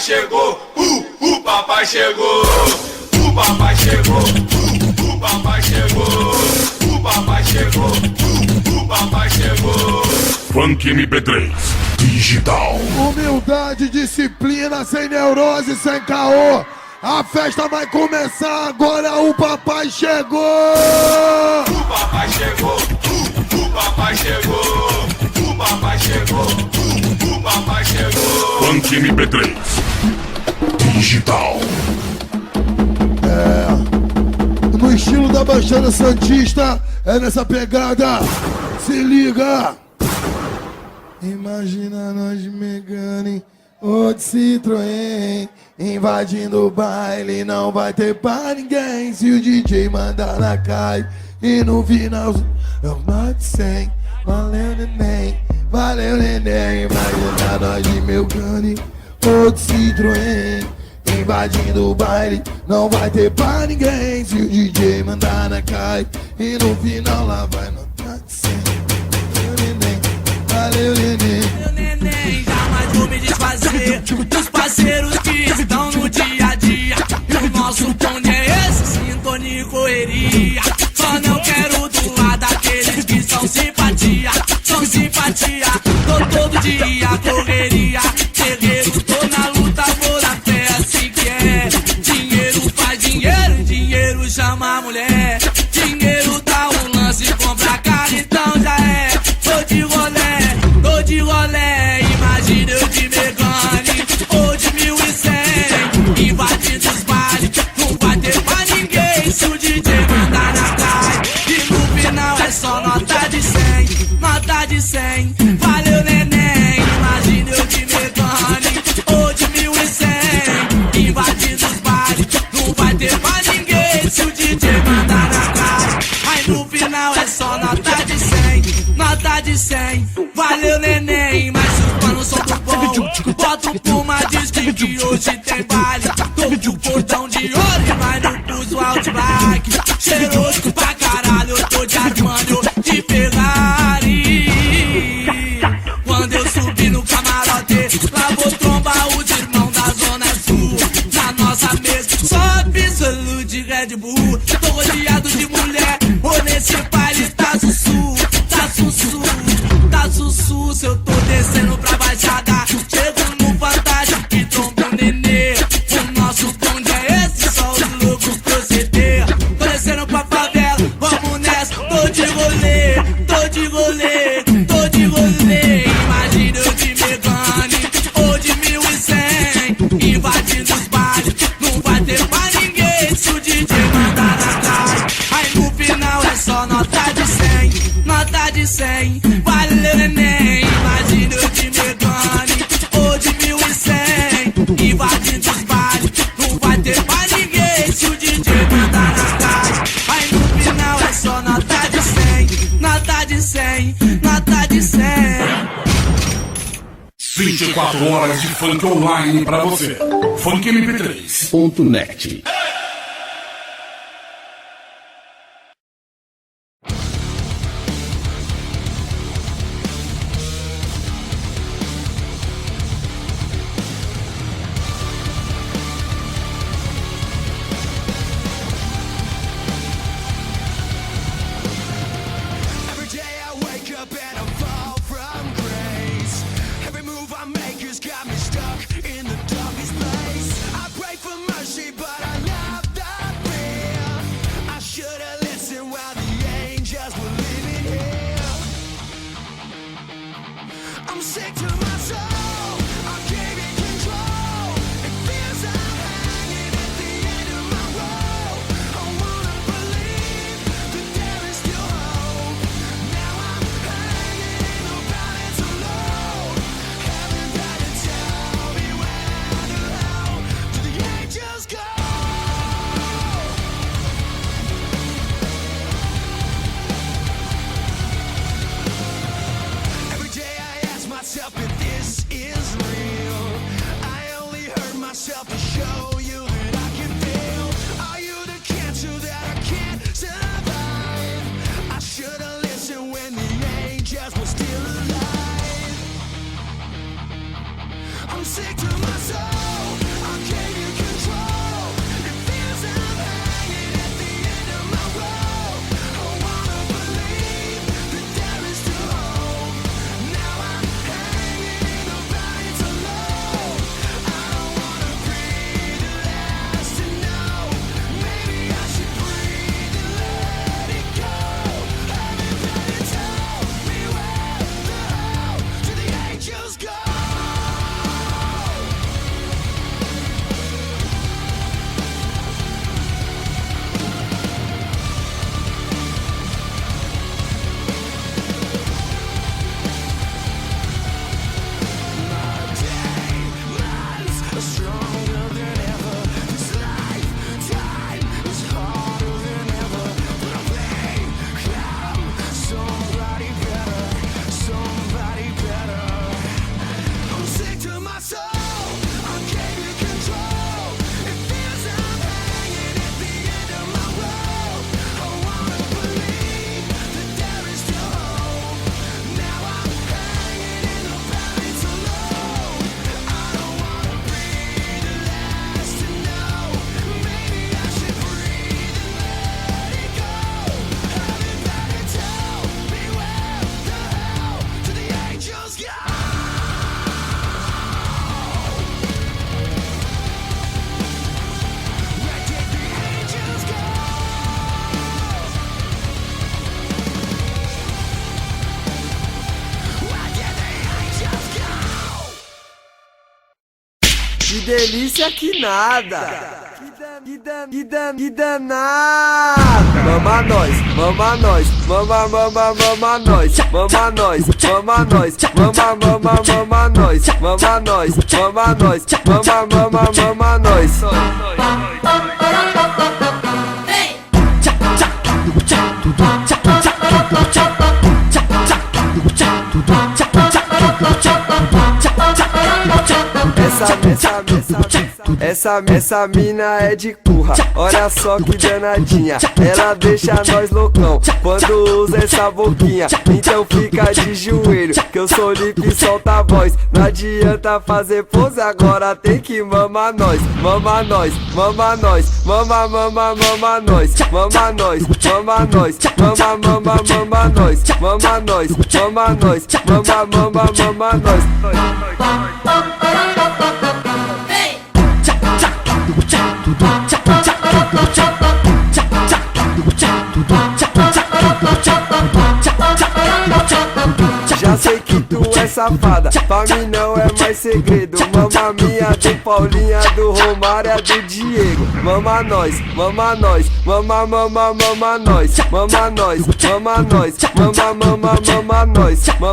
chegou, o papai chegou, o papai chegou, o papai chegou, o papai chegou, o papai chegou. Funk MP3 Digital. Humildade, disciplina, sem neurose, sem caô. A festa vai começar agora, o papai chegou! O papai chegou, o papai chegou, o papai chegou, o papai chegou. Funk MP3 Digital. No estilo da Baixada Santista, é nessa pegada, se liga! Imagina nós de Megane ou de Citroën, invadindo o baile, não vai ter pra ninguém. Se o DJ mandar na cai e no final eu mate 100. Valeu neném, valeu neném. Imagina nós de Megane ou de Citroën, invadindo o baile, não vai ter pra ninguém. Se o DJ mandar na cai e no final lá vai notar de 100. Valeu neném, Meu neném, jamais vou me desfazer dos parceiros que estão no dia a dia. E o nosso bonde é esse, sintonia e correria. Só não quero do lado daqueles que são simpatia. São simpatia, tô todo dia, correria. Guerreiro, tô na luta, vou na fé, assim que é. Dinheiro faz dinheiro, dinheiro chama a mulher. Dinheiro dá um lance, compra cara, então já é. Tô de rolé, imagina eu de Megane ou de 1100, invadindo os bailes, não vai ter pra ninguém se o DJ mandar na cara. E no final é só nota de 100, nota de 100. Valeu neném, imagina eu de Megane ou de 1100, invadindo os bailes, não vai ter pra ninguém se o DJ mandar na cara. Aí no final é só nota de 100, nota de 100. Valeu neném, mas os panos são do bom. Bota o Puma, diz que hoje tem baile. Tô com portão de ouro e vai no pulso Outback. Cheiroso pra caralho, eu tô de Armando de Ferrari. Quando eu subi no camarote, lá vou trombar os irmãos da Zona Sul. Na nossa mesa, só absolute de Red Bull. Tô rodeado de mulher, ou nesse baile tá sussu, tá sussu. Tá sussu, se eu tô descendo pra baixada, chego no fantástico que tromba o nenê. O nosso bonde é esse, só os loucos proceder. Tô descendo pra favela, vamos nessa, tô de rolê, tô de rolê, tô de rolê. Imagina eu de Megane ou de 1100, invadindo os bares, não vai ter pra ninguém se o DJ mandar na cara. Aí no final é só nota de 100, nota de 100. Valeu neném, imagina eu de Megane ou de 1100, invadindo os bares, não vai ter pra ninguém se o DJ mandar na cara. Aí no final é só nota de 100, nota de 100, nota de 100. 24 horas de funk online pra você. funkmp3.net. Got me stuck in the darkest place. I pray for mercy, but I never delícia que nada. Que danada. Mama nós, mama nós, mama nós, mama nós, mama nós, mama nós, mama nós, mama nós, mama nós. Essa mina é de curra, olha só que danadinha. Ela deixa nós loucão quando usa essa boquinha. Então fica de joelho, que eu sou limpo e solta a voz. Não adianta fazer pose, agora tem que mamar nós. Mama nós, mama nós, mama nós, mama nós, mama nós, mama nós, mama nós, mama nós. Já sei que tu é safada, pra mim não é mais segredo. Mama minha do Paulinha, do Romário, do Diego. Mama nós, mama nós, mama nós, mama nós, mama nós, mama nós.